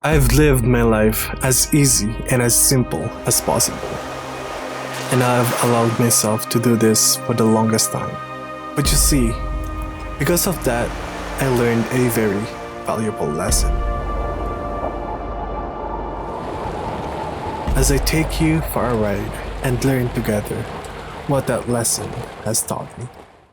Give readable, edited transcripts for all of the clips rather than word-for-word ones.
I've lived my life as easy and as simple as possible. And I've allowed myself to do this for the longest time. But you see, because of that, I learned a very valuable lesson. As I take you for a ride and learn together what that lesson has taught me.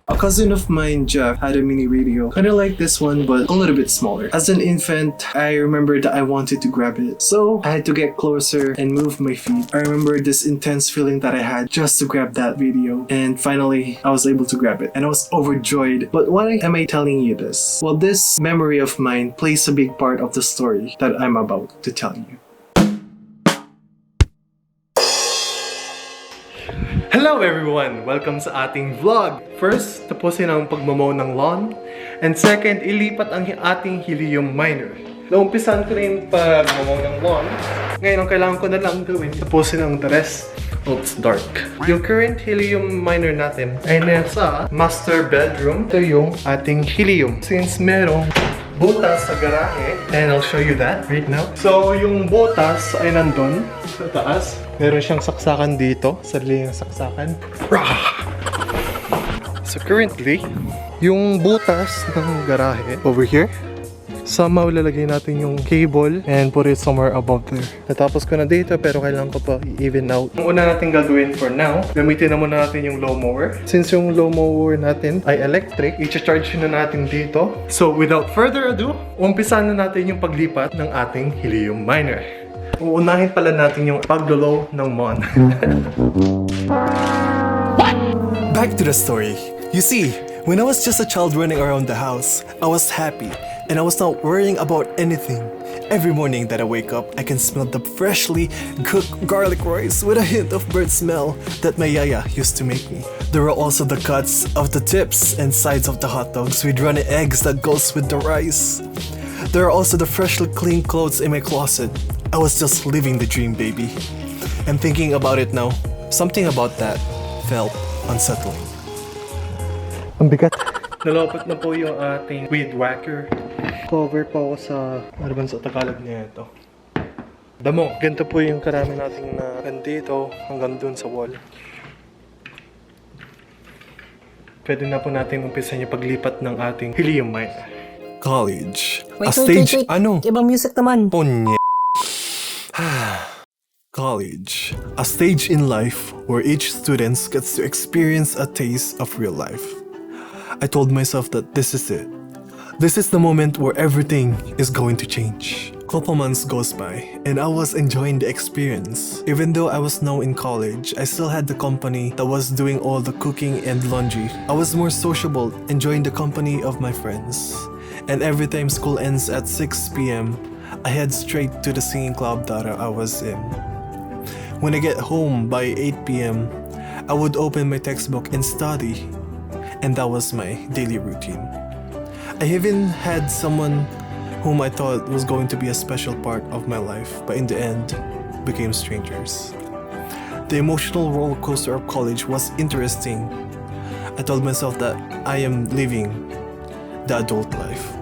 A cousin of mine, Jeff, had a mini radio, kind of like this one, but a little bit smaller. As an infant, I remember that I wanted to grab it, so I had to get closer and move my feet. I remember this intense feeling that I had just to grab that radio, and finally, I was able to grab it, and I was overjoyed. But why am I telling you this? Well, this memory of mine plays a big part of the story that I'm about to tell you. Hello everyone! Welcome sa ating vlog! First, tapusin ang pagmamaw ng lawn. And second, ilipat ang ating helium miner. Naumpisan ko rin pagmamaw ng lawn. Ngayon, ang kailangan ko na lang gawin, tapusin ang the rest. Oh, it's dark. Yung current helium miner natin ay nasa master bedroom. Ito yung ating helium. Since merong butas sa garahe, and I'll show you that right now. So, yung butas ay nandun sa taas. Meron siyang saksakan dito, sarili yung saksakan. So currently, yung butas ng garahe over here, somehow lalagay natin yung cable and put it somewhere above there. Natapos ko na dito pero kailangan ko pa i-even out. Ang una natin gagawin for now, gamitin na muna natin yung low mower. Since yung low mower natin ay electric, i-charge na natin dito. So without further ado, umpisan na natin yung paglipat ng ating helium miner. Uunahin pala natin yung paglolo ng mon. Back to the story. You see, when I was just a child running around the house, I was happy and I was not worrying about anything. Every morning that I wake up, I can smell the freshly cooked garlic rice with a hint of bird smell that my yaya used to make me. There were also the cuts of the tips and sides of the hot dogs with runny eggs that goes with the rice. There are also the freshly clean clothes in my closet. I was just living the dream, baby. And thinking about it now, something about that felt unsettling. Ang bigat. Nalapot na po yung ating weed whacker. Cover po ako sa, ano ba sa Tagalog niya ito? Damo. Ganito po yung karami nating na dito hanggang dun sa wall. Pwede na po natin umpisan yung paglipat ng ating helium miner. College. Wait. Ano? Ibang music naman. Ponye. College. A stage in life where each student gets to experience a taste of real life. I told myself that this is it. This is the moment where everything is going to change. Couple months goes by, and I was enjoying the experience. Even though I was now in college, I still had the company that was doing all the cooking and laundry. I was more sociable, enjoying the company of my friends. And every time school ends at 6 p.m., I head straight to the singing club that I was in. When I get home by 8 p.m., I would open my textbook and study. And that was my daily routine. I even had someone whom I thought was going to be a special part of my life, but in the end, became strangers. The emotional roller coaster of college was interesting. I told myself that I am living the adult life.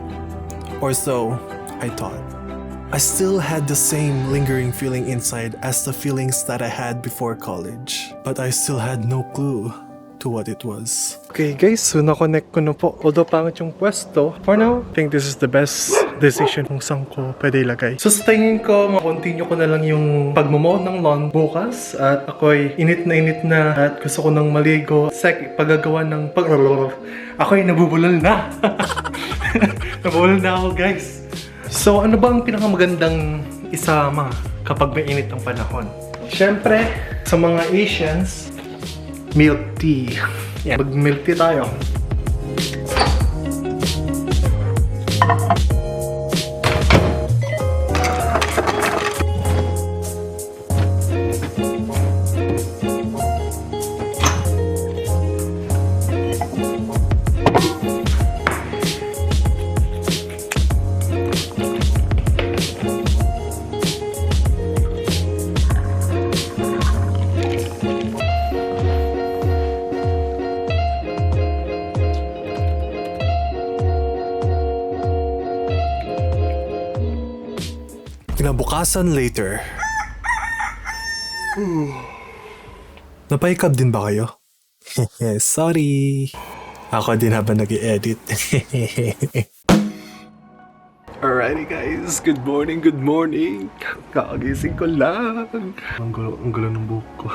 Or so I thought. I still had the same lingering feeling inside as the feelings that I had before college, but I still had no clue to what it was. Okay guys, so na-connect ko na po. Although pangit yung pwesto, for now, I think this is the best decision kung saan ko pwede ilagay. So sa tingin ko, ma-continue ko na lang yung pagmamaw ng lawn bukas at ako'y init na at gusto ko nang maligo. Paggagawa ng ako'y nabubulol na. Nabubulol na ako guys. So ano ba ang pinakamagandang isama kapag mainit ang panahon? Siyempre, sa mga Asians, milk tea. Yeah, mag-milk tea tayo. Kinabukasan later. Napaikab din ba kayo? Sorry. Ako din habang nag-i-edit. Alrighty guys, good morning, good morning. Kakagising ko lang. Ang gulo ng buhok ko.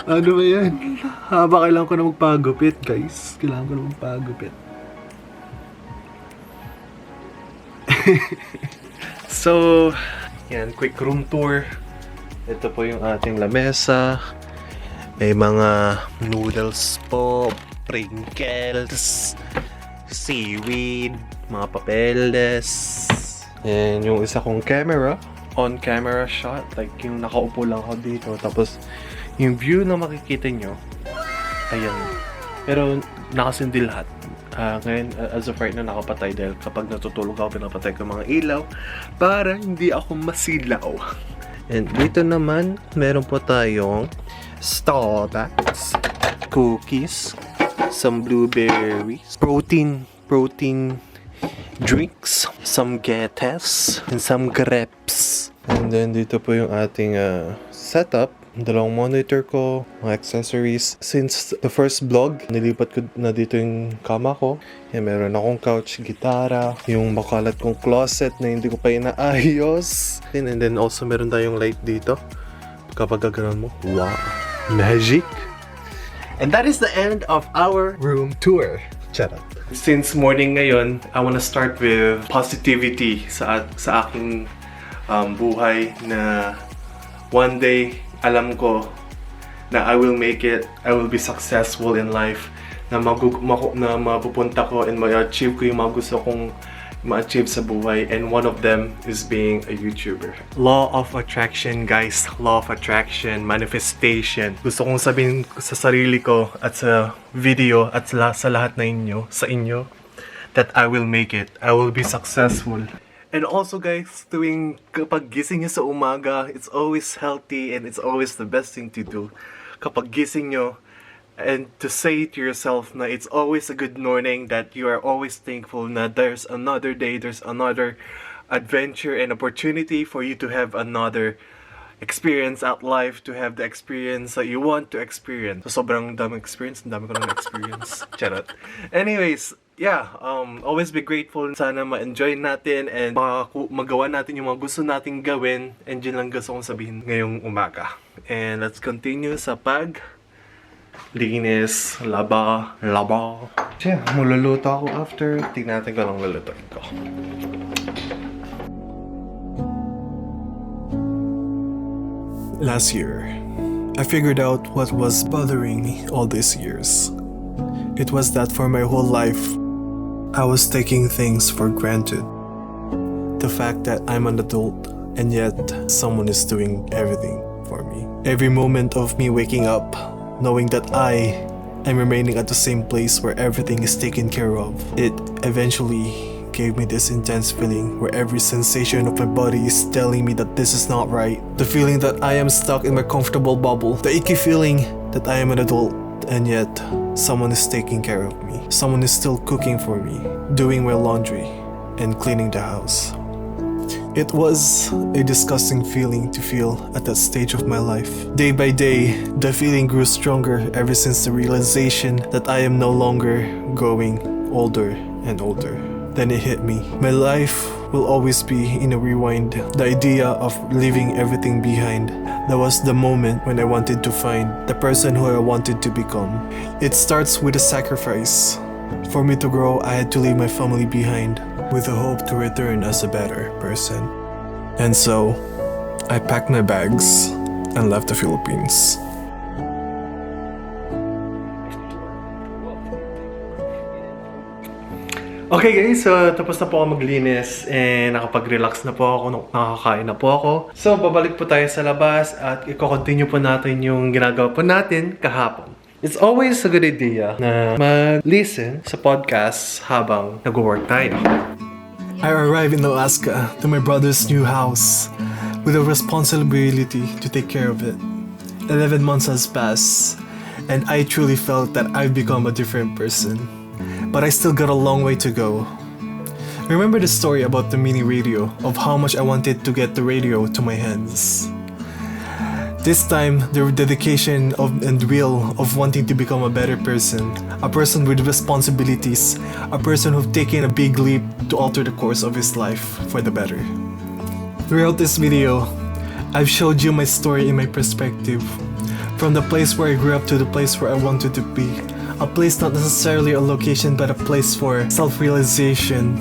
Ano ba yan? Kailangan ko na magpagupit guys. Kailangan ko na magpagupit. So, yan, quick room tour. Ito po yung ating lamesa. May mga noodles po, sprinkles, seaweed, mga papeles. And yung isa kong camera, on-camera shot. Like yung nakaupo lang ako dito. Tapos yung view na makikita nyo, ayan. Pero nakasindi lahat. Ngayon, as of right now, nakapatay dahil kapag natutulog ako, pinapatay ko mga ilaw para hindi ako masilaw. And dito naman, meron po tayong Starbucks, cookies, some blueberries, protein drinks, some getes, and some grapes. And then dito po yung ating setup. Dalawang monitor ko, mga accessories. Since the first vlog, nilipat ko na dito yung kama ko. Yan, meron akong couch, gitara, yung makalat kong closet na hindi ko pa inaayos. And then also meron tayong light dito. Kapag gaganon mo, wow, magic! And that is the end of our room tour. Charot. Since morning ngayon, I wanna start with positivity sa aking buhay na one day, alam ko na I will make it, I will be successful in life, na mapupunta ko and ma-achieve ko yung mga gusto kong ma-achieve sa buhay, and one of them is being a YouTuber. Law of attraction guys, law of attraction, manifestation. Gusto kong sabihin sa sarili ko at sa video at sa lahat na sa inyo that I will make it, I will be successful. And also guys, kapag gising nyo sa umaga, it's always healthy and it's always the best thing to do. Kapag gising nyo, and to say to yourself na it's always a good morning, that you are always thankful na there's another day, there's another adventure and opportunity for you to have another experience at life, to have the experience that you want to experience. So sobrang daming experience, ang dami ko lang experience. Charot. Anyways, yeah, always be grateful. Sana ma-enjoy natin and magawa natin yung mga gusto nating gawin. And yun lang gusto kong sabihin ngayong umaga. And let's continue sa linis, laba. Tiyan, maluluto ako after. Tingnan natin ko lang lulutuin ko. Last year, I figured out what was bothering me all these years. It was that for my whole life, I was taking things for granted. The fact that I'm an adult and yet someone is doing everything for me. Every moment of me waking up, knowing that I am remaining at the same place where everything is taken care of, it eventually gave me this intense feeling where every sensation of my body is telling me that this is not right. The feeling that I am stuck in my comfortable bubble. The icky feeling that I am an adult and yet someone is taking care of me. Someone is still cooking for me, doing my laundry, and cleaning the house. It was a disgusting feeling to feel at that stage of my life. Day by day, the feeling grew stronger ever since the realization that I am no longer growing older and older. Then it hit me. My life will always be in a rewind. The idea of leaving everything behind. That was the moment when I wanted to find the person who I wanted to become. It starts with a sacrifice. For me to grow, I had to leave my family behind with the hope to return as a better person. And so, I packed my bags and left the Philippines. Okay guys, so tapos na po ako maglinis and nakapag-relax na po ako, nakakain na po ako. So babalik po tayo sa labas at i-continue po natin yung ginagawa po natin kahapon. It's always a good idea na mag-listen sa podcast habang nag-work tayo. I arrived in Alaska to my brother's new house with a responsibility to take care of it. 11 months has passed and I truly felt that I've become a different person. But I still got a long way to go. Remember the story about the mini radio, of how much I wanted to get the radio to my hands. This time, the dedication and will of wanting to become a better person, a person with responsibilities, a person who've taken a big leap to alter the course of his life for the better. Throughout this video, I've showed you my story in my perspective, from the place where I grew up to the place where I wanted to be. A place not necessarily a location, but a place for self-realization.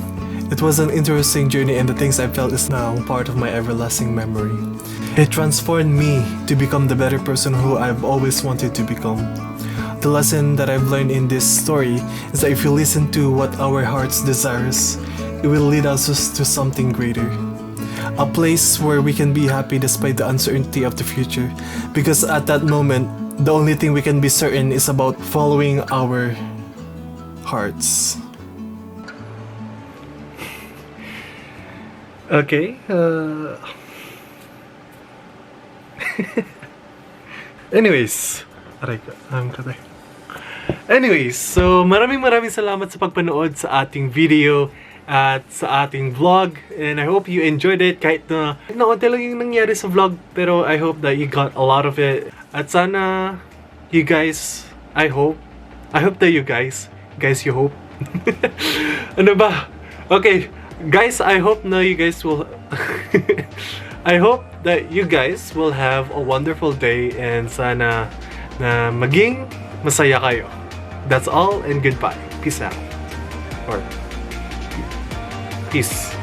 It was an interesting journey, and the things I felt is now part of my everlasting memory. It transformed me to become the better person who I've always wanted to become. The lesson that I've learned in this story is that if you listen to what our hearts desires, it will lead us to something greater. A place where we can be happy despite the uncertainty of the future. Because at that moment, the only thing we can be certain is about following our hearts. Okay, anyways, so maraming salamat sa pagpanood sa ating video at sa ating vlog, and I hope you enjoyed it kahit na naunti lang yung nangyari sa vlog, pero I hope that you got a lot of it. At sana you guys, I hope that you guys you hope ano ba? Okay guys, I hope na you guys will I hope that you guys will have a wonderful day, and sana na maging masaya kayo. That's all, and goodbye. Peace out. Or peace.